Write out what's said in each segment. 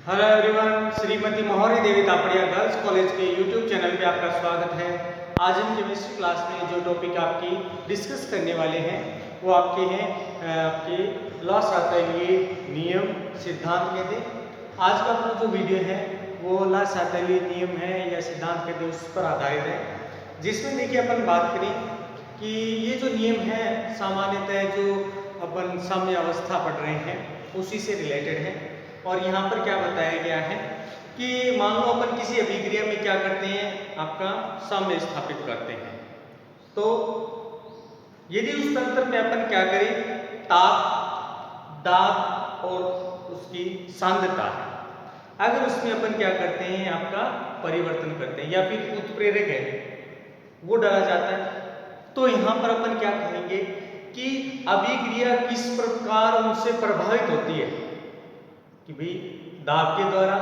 Hello everyone, Shrimati मोहरी देवी Tapadia girls college के YouTube channel पे आपका स्वागत है। आज हम केमिस्ट्री क्लास में जो टॉपिक आपकी डिस्कस करने वाले हैं वो आपके हैं आपके लॉ-सातैलिए नियम सिद्धांत कहते हैं। आज का अपना जो वीडियो है वो लॉ-सातैलिए नियम है या सिद्धांत कहते हैं उस पर आधारित है, जिसमें देखिए अपन बात करें कि ये जो नियम है सामान्यतः जो अपन साम्य अवस्था पढ़ रहे हैं उसी से रिलेटेड है। और यहाँ पर क्या बताया गया है कि मान लो अपन किसी अभिक्रिया में क्या करते हैं, आपका साम्य स्थापित करते हैं। तो यदि उस तंत्र में अपन क्या करें, ताप, दाब और उसकी सांद्रता है, अगर उसमें अपन क्या करते हैं, आपका परिवर्तन करते हैं या फिर उत्प्रेरक है वो डाला जाता है, तो यहाँ पर अपन क्या कहेंगे कि अभिक्रिया किस प्रकार उनसे प्रभावित होती है कि भाई दाब के द्वारा,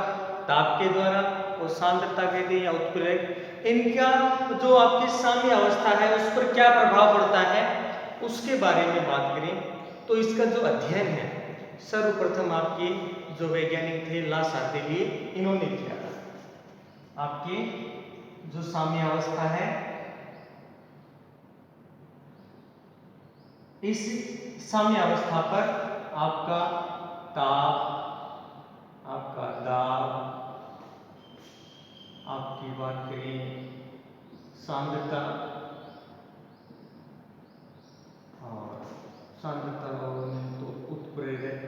ताप के द्वारा और सांद्रता कहते हैं या उत्प्रेरक, इनका जो आपकी साम्य अवस्था है उस पर क्या प्रभाव पड़ता है उसके बारे में बात करें। तो इसका जो अध्ययन है सर्वप्रथम आपके जो वैज्ञानिक थे ला-सातैलिए, इन्होंने किया था। आपके जो साम्य अवस्था है इस साम्य अवस्था पर आपका ताप, आपका दाब, आपकी बात करें सांद्रता और तो उत्प्रेरक,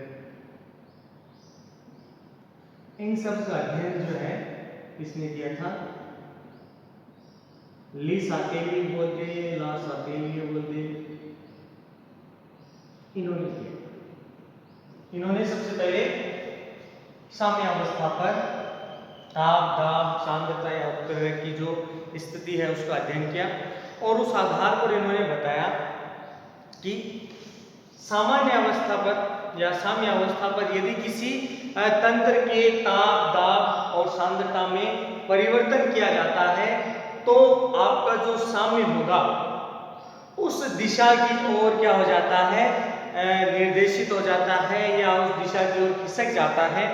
इन सब का अध्ययन जो है किसने किया था, ली-सातैलिए बोलते हैं, ला-सातैलिए बोलते हैं, इन्होंने किया। इन्होंने सबसे पहले साम्य अवस्था पर ताप, दाब, सांद्रता या उत्प्रेरक की जो स्थिति है उसका अध्ययन किया और उस आधार पर इन्होंने बताया कि सामान्य अवस्था पर या साम्य अवस्था पर यदि किसी तंत्र के ताप, दाब और सांद्रता में परिवर्तन किया जाता है तो आपका जो साम्य होगा उस दिशा की ओर क्या हो जाता है, निर्देशित हो जाता है या उस दिशा की ओर खिसक जाता है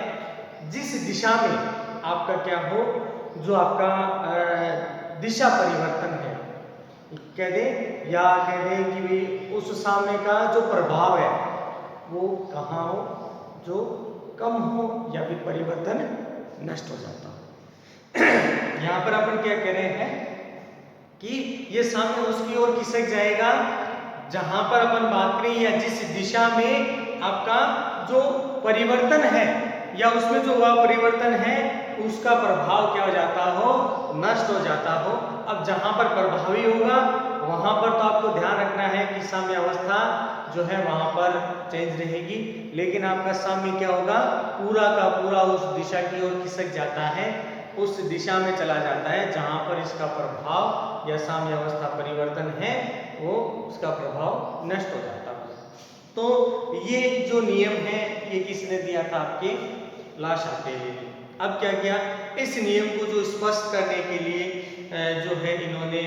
जिस दिशा में आपका क्या हो, जो आपका दिशा परिवर्तन है कह दें या कह दें कि भी उस साम्य का जो प्रभाव है वो कहाँ हो, जो कम हो या फिर परिवर्तन नष्ट हो जाता हो। यहाँ पर अपन क्या कह रहे हैं कि ये साम्य उसकी ओर खिसक जाएगा जहां पर अपन बात करें या जिस दिशा में आपका जो परिवर्तन है या उसमें जो वह परिवर्तन है उसका प्रभाव क्या हो जाता हो, नष्ट हो जाता हो। अब जहां पर प्रभावी होगा वहां पर तो आपको ध्यान रखना है कि साम्य अवस्था जो है वहां पर चेंज रहेगी, लेकिन आपका साम्य क्या होगा, पूरा का पूरा उस दिशा की ओर खिसक जाता है, उस दिशा में चला जाता है जहां पर इसका प्रभाव या साम्य अवस्था परिवर्तन है वो उसका प्रभाव नष्ट हो जाता है। तो ये जो नियम है ये किसने दिया था, आपके ला-सातैलिए ने। अब क्या किया, इस नियम को जो स्पष्ट करने के लिए जो है इन्होंने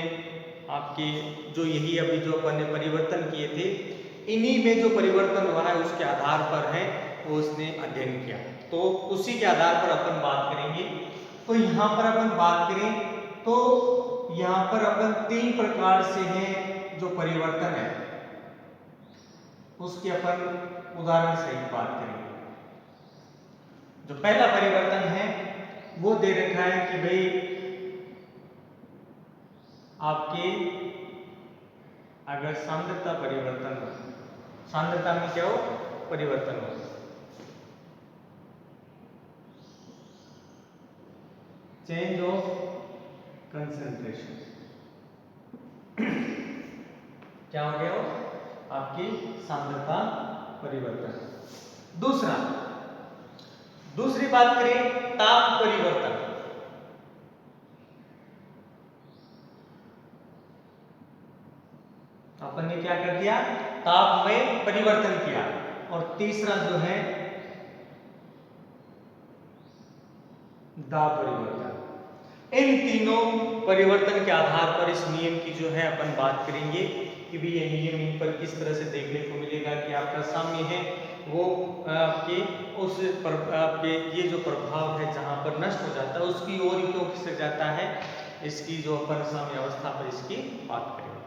आपके जो यही अभी जो अपन ने परिवर्तन किए थे इन्हीं में जो परिवर्तन हुआ है उसके आधार पर है वो उसने अध्ययन किया, तो उसी के आधार पर अपन बात करेंगे। तो यहाँ पर अपन बात करें तो यहाँ पर अपन 3 प्रकार से हैं जो परिवर्तन है उसके अपन उदाहरण सहित बात करेंगे। जो पहला परिवर्तन है वो दे रखा है कि भाई आपके अगर सांद्रता परिवर्तन हो, सांद्रता में क्या हो, परिवर्तन हो, चेंज ऑफ कंसंट्रेशन, क्या हो गया हो, आपकी सांद्रता परिवर्तन। दूसरी बात करें ताप परिवर्तन। अपन ने क्या कर दिया, ताप में परिवर्तन किया। और तीसरा जो है दाब परिवर्तन। इन तीनों परिवर्तन के आधार पर इस नियम की जो है अपन बात करेंगे कि भी ये नियम इन पर किस तरह से देखने को मिलेगा कि आपका साम्य है वो आपके आपके ये जो प्रभाव है जहाँ पर नष्ट हो जाता है उसकी ओर ही क्यों खिसक जाता है, इसकी जो अपन साम्य अवस्था पर इसकी बात करेंगे।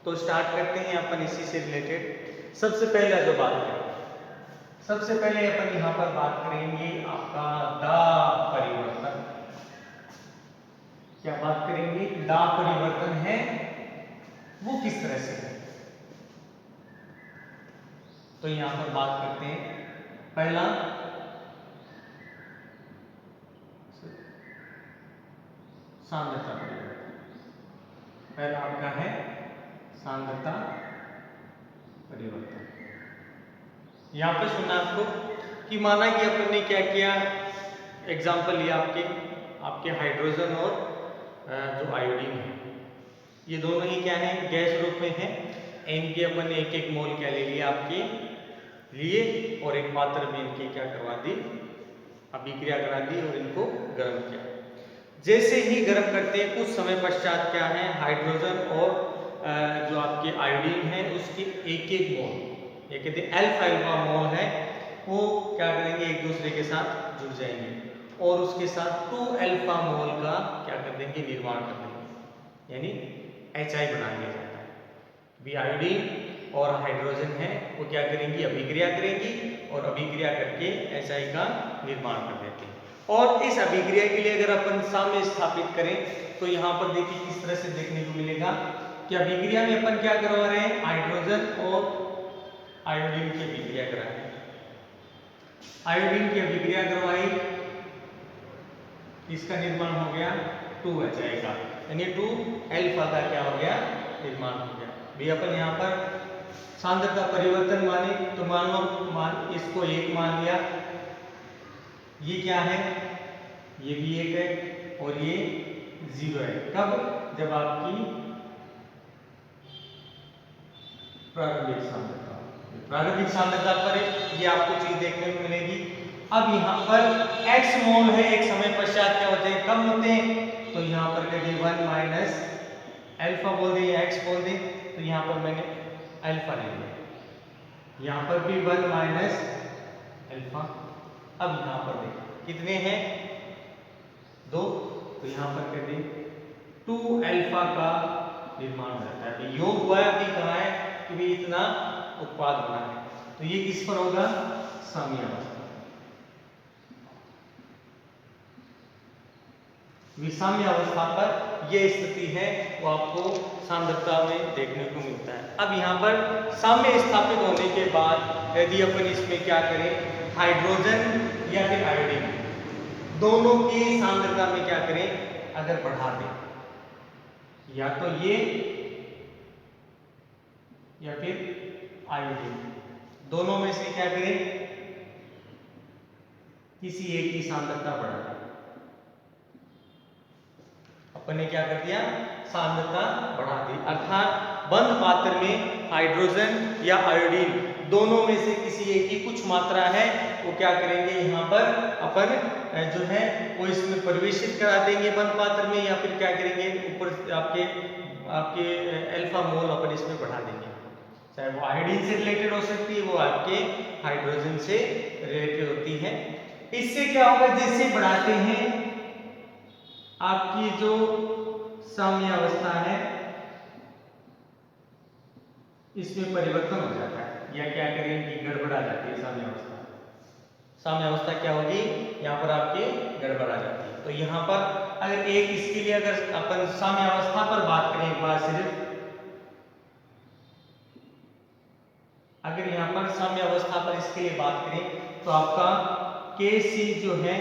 तो स्टार्ट करते हैं अपन इसी से रिलेटेड। सबसे पहले जो बात करें, सबसे पहले अपन यहाँ पर बात करेंगे आपका दाब परिवर्तन। क्या बात करेंगे? दाब परिवर्तन है वो किस तरह से है। तो यहां पर बात करते हैं पहला सांद्रता परिवर्तन। पहला आपका है सांद्रता परिवर्तन। यहां पर सुना आपको कि माना कि अपन ने क्या किया, एग्जाम्पल लिया आपके हाइड्रोजन और जो आयोडीन है, ये दोनों ही क्या है, गैस रूप में है। एन के अपन ने एक मोल क्या ले लिया आपके लिए और एक पात्र में इनकी क्या करवा दी, अभिक्रिया करा दी और इनको गर्म किया। जैसे ही गर्म करते हैं कुछ समय पश्चात क्या है, हाइड्रोजन और जो आपके आयोडीन है उसके एक मोल, ये कहते हैं अल्फा मोल है, वो क्या करेंगे, एक दूसरे के साथ जुड़ जाएंगे और उसके साथ 2 अल्फा मोल का क्या कर देंगे, निर्माण कर देंगे, यानी HI बना दिया जाता है। भी आयोडीन और हाइड्रोजन है वो क्या करेंगी, अभिक्रिया करेंगी और अभिक्रिया करके HI का निर्माण कर देते हैं। और इस अभिक्रिया के लिए अगर अपन साम्य स्थापित करें तो यहाँ पर देखिए किस तरह से देखने को मिलेगा कि अभिक्रिया में अपन क्या करवा रहे हैं, हाइड्रोजन और आयोडीन की अभिक्रिया करा रहे हैं। आयोडीन की अभिक्रिया करवाई, इसका निर्माण हो गया 2HI का, यानी 2 अल्फा का क्या हो गया, निर्माण हो गया। भी अपन यहाँ पर सांद्रता परिवर्तन माने तो मान इसको 1 मान लिया, ये क्या है, ये भी 1 है और ये 0 है। कब? जब आपकी प्रारंभिक सांद्रता पर ये आपको चीज देखने को मिलेगी। अब यहाँ पर x मोल है, एक समय पश्चात क्या होते हैं, कम होते हैं, तो यहाँ पर कभी 1 माइनस अल्फा बोल दें या x बोल दें, तो यहाँ पर मैंने अल्फा ले लिया, यहाँ पर भी 1 माइनस अल्फा। अब यहाँ पर देखें कितने हैं, 2, तो यहाँ पर कर दें 2 अल्फा का निर्माण हो जाता है। योग हुआ भी कहाँ है कि भी इतना उत्पाद बना है, तो ये किस पर होगा, साम्य अवस्था। विषाम्य अवस्था पर यह स्थिति है वो आपको सांद्रता में देखने को मिलता है। अब यहाँ पर साम्य स्थापित होने के बाद यदि अपन इसमें क्या करें, हाइड्रोजन या फिर आयोडीन दोनों की सांद्रता में क्या करें, अगर बढ़ा दें, या तो ये या फिर आयोडीन, दोनों में से क्या करें, किसी एक की सांद्रता बढ़ा दें। अपन ने क्या कर दिया, सांद्रता बढ़ा दी, अर्थात बंद पात्र में हाइड्रोजन या आयोडीन दोनों में से किसी एक की कुछ मात्रा है वो क्या करेंगे, यहाँ पर अपन जो है वो इसमें प्रवेशित करा देंगे बंद पात्र में, या फिर क्या करेंगे, ऊपर आपके अल्फा मोल अपन इसमें बढ़ा देंगे। चाहे वो आयोडीन से रिलेटेड हो सकती है, वो आपके हाइड्रोजन से रिलेटेड होती है। इससे क्या होगा, जैसे बढ़ाते हैं आपकी जो साम्य अवस्था है इसमें परिवर्तन हो जाता है, या क्या करेंगे, गड़बड़ा जाती है साम्य अवस्था। साम्य अवस्था क्या होगी, यहाँ पर आपकी गड़बड़ा जाती है। तो यहाँ पर अगर एक इसके लिए अगर अपन साम्य अवस्था पर बात करें एक बार सिर्फ, अगर यहाँ पर साम्य अवस्था पर इसके लिए बात करें तो आपका Kc जो है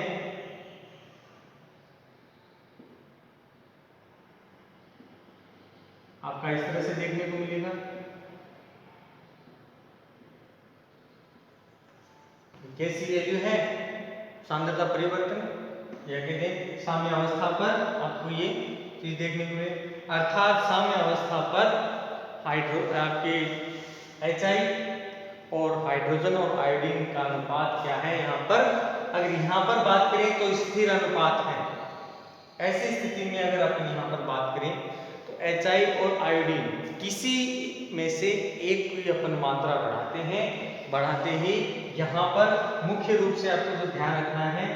आपका इस तरह से देखने को मिलेगा, Kc वैल्यू है सांद्रता परिवर्तन, या कहते हैं साम्य अवस्था पर आपको ये चीज देखने को मिले, अर्थात साम्य अवस्था पर आपके HI और हाइड्रोजन और आयोडीन का अनुपात क्या है, यहाँ पर अगर यहाँ पर बात करें तो स्थिर अनुपात है। ऐसी स्थिति में अगर अपन यहाँ पर बात करें तो HI और आयोडीन किसी में से एक की अपन मात्रा बढ़ाते हैं, बढ़ाते ही यहाँ पर मुख्य रूप से आपको जो ध्यान रखना है,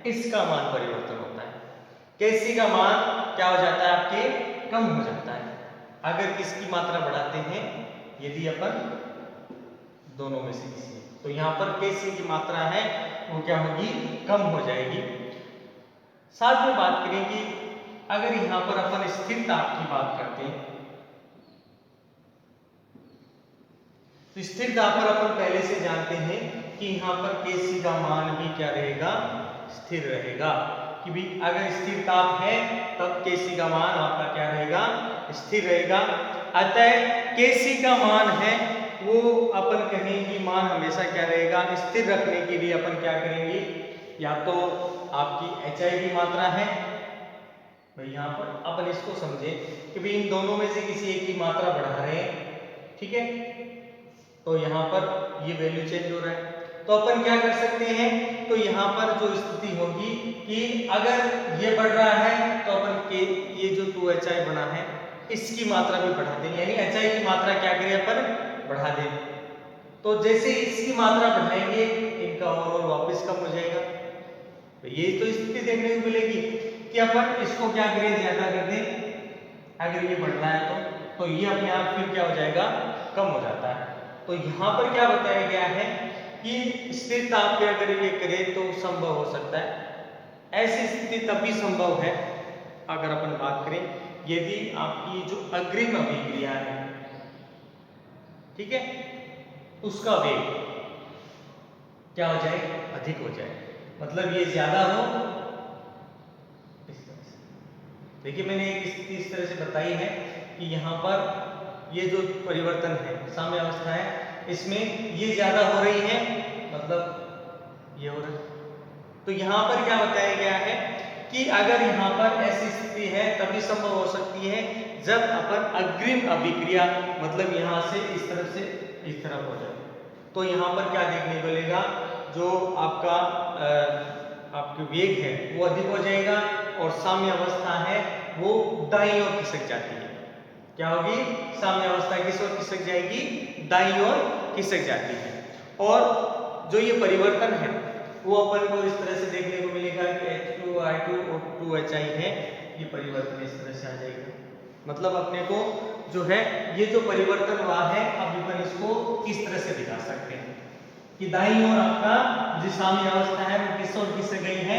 इसका मान परिवर्तन होता है। Kc का मान क्या हो जाता है आपके, कम हो जाता है अगर किसकी मात्रा बढ़ाते हैं, यदि अपन दोनों में से किसी, तो यहाँ पर Kc की मात्रा है वो क्या होगी, कम हो जाएगी। साथ में बात करें कि अगर यहाँ पर अपन स्थिर ताप की बात करते हैं, तो स्थिर ताप पर अपन पहले से जानते हैं कि यहाँ पर Kc का मान भी क्या रहेगा, स्थिर रहेगा। कि भी अगर स्थिर ताप है तब Kc का मान आपका क्या रहेगा, स्थिर रहेगा। अतः Kc का मान है वो अपन कहें कि मान हमेशा क्या रहेगा, स्थिर रखने के लिए अपन क्या करेंगे, या तो आपकी HI की मात्रा है भाई, यहाँ पर अपन इसको समझे कि भाई इन दोनों में से किसी एक की मात्रा बढ़ा रहे हैं, ठीक है, तो यहाँ पर ये वैल्यू चेंज हो रहा है, तो अपन क्या कर सकते हैं, तो यहाँ पर जो स्थिति होगी कि अगर ये बढ़ रहा है तो अपन के ये जो 2HI बना है इसकी मात्रा भी बढ़ा देंगे, यानी HI की मात्रा क्या करें अपन, बढ़ा दें। तो जैसे इसकी मात्रा बढ़ाएंगे इनका ओवरऑल वापस कम हो जाएगा। तो ये तो स्थिति देखने को मिलेगी कि अपन इसको क्या करें, ज्यादा कर दें, अगर ये बढ़ रहा है तो ये अपने आप फिर क्या हो जाएगा, कम हो जाता है। तो यहाँ पर क्या बताया गया है कि स्थिर ताप पे अगर ये करें तो संभव हो सकता है। ऐसी स्थिति तभी संभव है अगर अपन बात करें यदि आपकी जो अग्रिम अभिक्रिया है, ठीक है, उसका वेग क्या हो जाए, अधिक हो जाए, मतलब ये ज्यादा हो। इस तरह से देखिए मैंने एक स्थिति इस तरह से बताई है कि यहाँ पर ये जो परिवर्तन है, साम्य अवस्था है, इसमें ये ज्यादा हो रही है, मतलब ये हो रहा है। तो यहाँ पर क्या बताया गया है कि अगर यहाँ पर ऐसी स्थिति है तभी संभव हो सकती है जब अपन अग्रिम अभिक्रिया, मतलब यहाँ से इस तरफ से इस तरफ हो जाए, तो यहाँ पर क्या देखने को मिलेगा, जो आपका आपके वेग है वो अधिक हो जाएगा और साम्य अवस्था है वो दाईं ओर खिसक जाती है। क्या होगी, साम्य अवस्था किस ओर खिसक जाएगी, दाईं ओर खिसक जाती है। और जो ये परिवर्तन है वो अपन को इस तरह से देखने को मिलेगा कि H2O2 और 2HI है, ये परिवर्तन इस तरह से आ जाएगा। मतलब अपने को जो है ये जो परिवर्तन हुआ है, अब अपन इसको किस तरह से दिखा सकते हैं कि दाईं ओर आपका जो साम्य अवस्था है वो किस ओर खिसक गई है,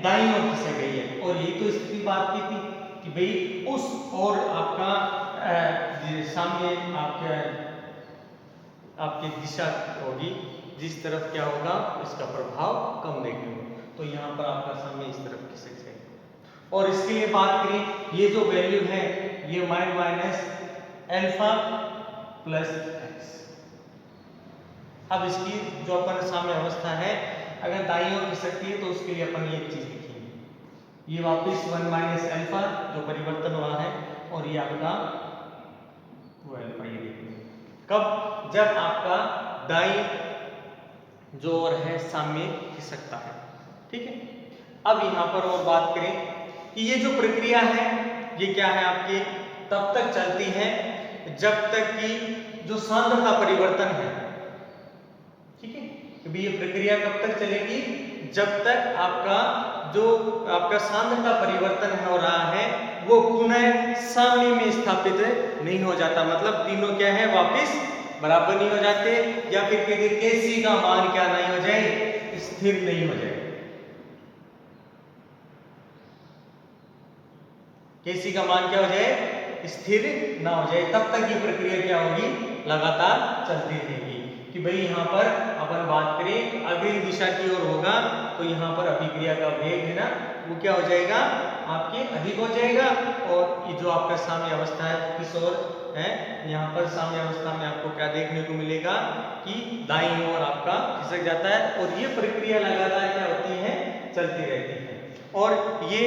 दाईं ओर खिसक गई है। और ये तो इसकी बात की थी कि भाई उस और आपका साम्य आपकी दिशा होगी जिस तरफ क्या होगा, इसका प्रभाव कम देखने को, तो यहाँ पर आपका साम्य इस तरफ खिसक जाएगा। और इसके लिए बात करें, ये जो वैल्यू है ये माइनस अल्फा प्लस एक्स। अब इसकी जो अपन साम्य अवस्था है अगर दाईं ओर खिसकती है तो उसके लिए अपन ये चीज लिखेंगे, ये वापस 1 माइनस अल्फा जो परिवर्तन हुआ है, और ये आपका वो अल्फा ये लिखेंगे कब, जब आपका दाईं जो ओर है साम्य खिसकता है, ठीक है। अब यहाँ पर और बात करें कि ये जो प्रक्रिया है ये क्या है आपके, तब तक चलती है जब तक कि जो सांद्रता परिवर्तन है, ठीक है, कि ये प्रक्रिया कब तक चलेगी, जब तक आपका जो आपका सांद्रता परिवर्तन हो रहा है वो पुनः साम्य में स्थापित नहीं हो जाता, मतलब तीनों क्या है वापिस बराबर नहीं हो जाते, या फिर कहते Kc का मान क्या नहीं हो जाए, स्थिर नहीं हो जाए। Kc का मान क्या हो जाए, स्थिर ना हो जाए, तब तक ये प्रक्रिया क्या होगी, लगातार चलती रहेगी। कि भाई यहाँ पर अपन बात करें अग्रिम दिशा की ओर होगा तो यहाँ पर अभिक्रिया का वेग है ना वो क्या हो जाएगा, आपके अधिक हो जाएगा, और ये जो आपका साम्य अवस्था है वो किस ओर है, यहाँ पर साम्य अवस्था में आपको क्या देखने को मिलेगा कि दाईं ओर आपका खिसक जाता है, और ये प्रक्रिया लगातार क्या होती है, चलती रहती है। और ये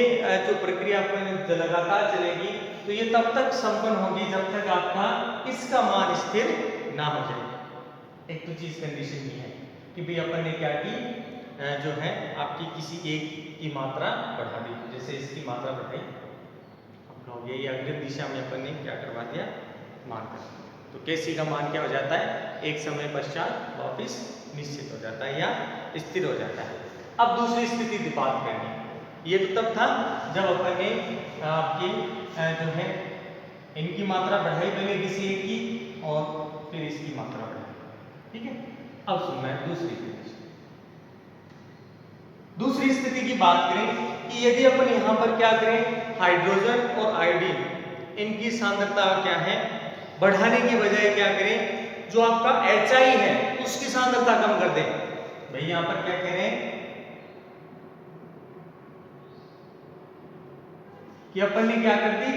जो प्रक्रिया आपको लगातार चलेगी तो ये तब तक संपन्न होगी जब तक आपका इसका मान स्थिर ना हो जाए। एक तो चीज कंडीशन ये है कि भाई अपन ने क्या की, जो है आपकी किसी एक की मात्रा बढ़ा दी, जैसे इसकी मात्रा बढ़ाई, आपका हो गया ये अग्रिम दिशा में अपन ने क्या करवा दिया, मान कर दिया। तो Kc का मान क्या हो जाता है, एक समय पश्चात वापिस निश्चित हो जाता है या स्थिर हो जाता है। अब दूसरी स्थिति की बात करेंगे। ये तो तब था जब अपन ने आपकी जो है इनकी मात्रा बढ़ाई पहले किसी एक की और फिर इसकी मात्रा बढ़ाई। ठीक है, अब सुनना है दूसरी स्थिति की बात करें कि यदि अपन यहां पर क्या करें, हाइड्रोजन और आयोडीन इनकी सांद्रता क्या है बढ़ाने की बजाय क्या करें, जो आपका HI है उसकी सांद्रता कम कर दें। भाई यहां पर क्या कह रहे हैं कि अपन ने क्या कर दी,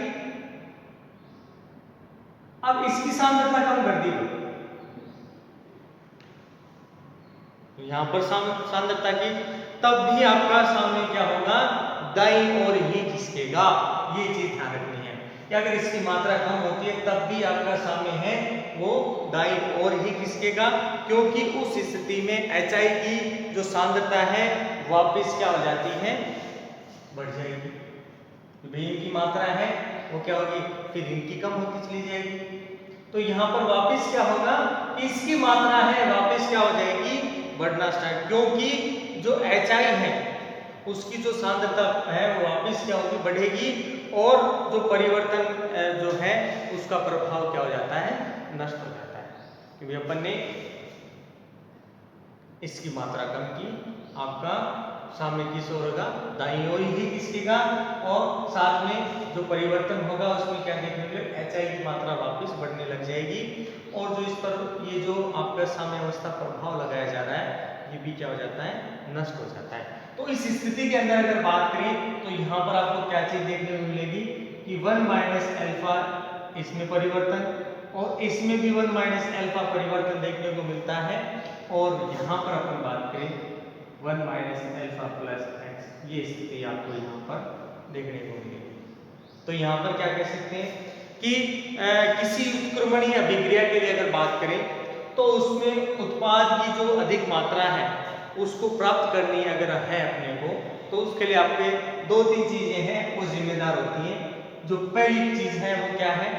अब इसकी सांद्रता कम कर दी। तो यहां पर सांद्रता की, तब भी आपका सामने क्या होगा, दाईं ओर ही खिसकेगा। ये चीज ध्यान रखनी है कि अगर इसकी मात्रा कम होती है तब भी आपका सामने है वो दाईं ओर ही खिसकेगा, क्योंकि उस स्थिति में HI की जो सांद्रता है वापस क्या हो जाती है, बढ़ जाएगी। तो इनकी मात्रा है वो क्या होगी, फिर इनकी कम होती चली जाएगी। तो यहाँ पर वापस क्या होगा, इसकी मात्रा है वापस क्या हो जाएगी, बढ़ना स्टार्ट, क्योंकि जो HI है उसकी जो सांद्रता है वो वापस क्या होगी, बढ़ेगी, और जो परिवर्तन जो है उसका प्रभाव क्या हो जाता है, नष्ट हो जाता है। क्योंकि अपन ने इसकी मात्रा कम की, आपका सामने किस ओर होगा, दाईं ओर ही खिसकेगा, और साथ में जो परिवर्तन होगा उसमें क्या देखने को मिलेगा, HI की मात्रा वापस बढ़ने लग जाएगी, और जो इस पर ये जो आपका साम्य अवस्था प्रभाव लगाया जा रहा है ये भी क्या हो जाता है, नष्ट हो जाता है। तो इस स्थिति के अंदर अगर बात करें तो यहाँ पर आपको क्या चीज देखने को मिलेगी कि 1 माइनस अल्फा इसमें परिवर्तन, और इसमें भी 1 माइनस अल्फा परिवर्तन देखने को मिलता है, और यहाँ पर अपन बात करें 1 माइनस अल्फा प्लस एक्स, ये स्थिति आपको यहाँ पर देखने को मिलेगी। तो यहाँ पर क्या कह सकते हैं कि किसी उत्क्रमणीय अभिक्रिया के लिए अगर बात करें तो उसमें उत्पाद की जो अधिक मात्रा है उसको प्राप्त करनी अगर है अपने को, तो उसके लिए आपके 2-3 चीजें हैं वो जिम्मेदार होती हैं। जो पहली चीज है वो क्या है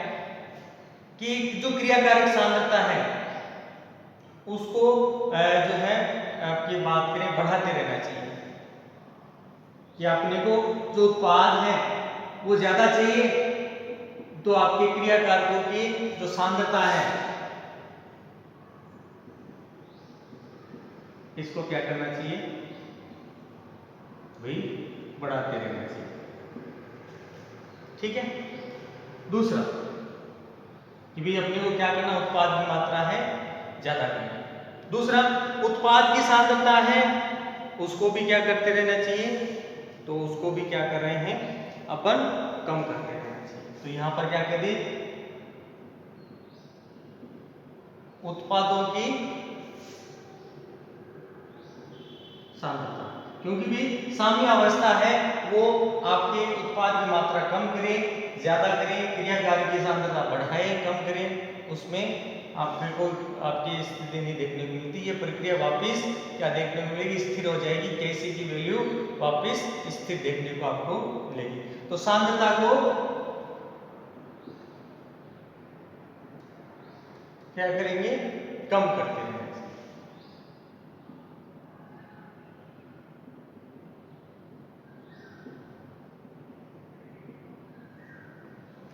कि जो क्रियाकारक सांद्रता है उसको जो है आपकी बात करें बढ़ाते रहना चाहिए, कि अपने को जो उत्पाद है वो ज्यादा चाहिए, तो आपके क्रियाकारकों की जो सांद्रता है इसको क्या करना चाहिए भाई, बढ़ाते रहना चाहिए। ठीक है, दूसरा कि भाई अपने को क्या करना, उत्पाद की मात्रा है ज्यादा करना। दूसरा, उत्पाद की सांद्रता है उसको भी क्या करते रहना चाहिए, तो उसको भी क्या कर रहे हैं अपन, कम करते रहना चाहिए। तो यहां पर क्या कर दी, उत्पादों की सांद्रता, क्योंकि भी साम्य अवस्था है वो आपके उत्पाद की मात्रा कम करे ज्यादा करें, क्रियाकारक की सांद्रता बढ़ाए कम करें, उसमें आपको आपकी स्थिति नहीं देखने को मिलती। ये प्रक्रिया वापस क्या देखने को मिलेगी, स्थिर हो जाएगी, Kc की वैल्यू वापस स्थिर देखने को आपको मिलेगी। तो सांद्रता को क्या करेंगे, कम करते रहेंगे।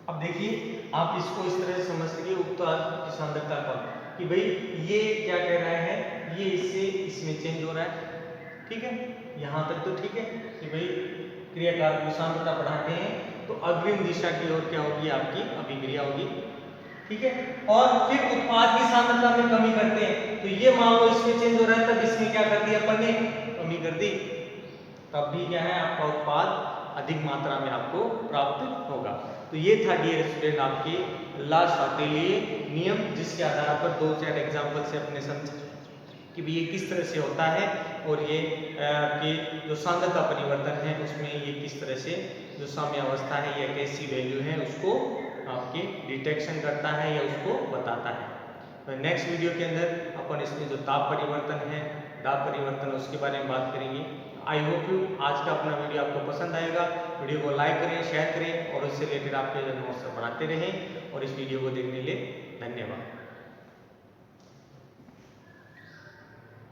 अब देखिए आप इसको इस तरह से समझ सकिए, उत्पाद की सांद्रता कम, कि भाई ये क्या कह रहा है, ये इससे इसमें चेंज हो रहा है। ठीक है, यहाँ तक तो ठीक है कि भाई क्रियाकारक की सांद्रता बढ़ाते हैं तो अग्रिम दिशा की ओर क्या होगी, आपकी अभिक्रिया होगी। ठीक है, और फिर उत्पाद की सांद्रता में कमी करते हैं, तो ये मान लो इसमें चेंज हो रहा है, तब इसमें क्या कर दिया अपन ने, कमी कर दी, तब भी क्या है आपका उत्पाद अधिक मात्रा में आपको प्राप्त होगा। तो ये था डियर स्टूडेंट आपके लास्ट के लिए नियम, जिसके आधार पर 2-4 एग्जाम्पल से अपने समझ कि ये किस तरह से होता है, और ये कि जो सांद्रता परिवर्तन है उसमें ये किस तरह से जो साम्य अवस्था है या कैसी वैल्यू है उसको आपके डिटेक्शन करता है या उसको बताता है। तो नेक्स्ट वीडियो के अंदर अपन इसमें जो ताप परिवर्तन है, दाब परिवर्तन, उसके बारे में बात करेंगे। आई होप यू आज का अपना वीडियो आपको पसंद आएगा। वीडियो को लाइक करें, शेयर करें, और उससे रिलेटेड आपके नोट्स बढ़ाते रहें। और इस वीडियो को देखने के लिए धन्यवाद।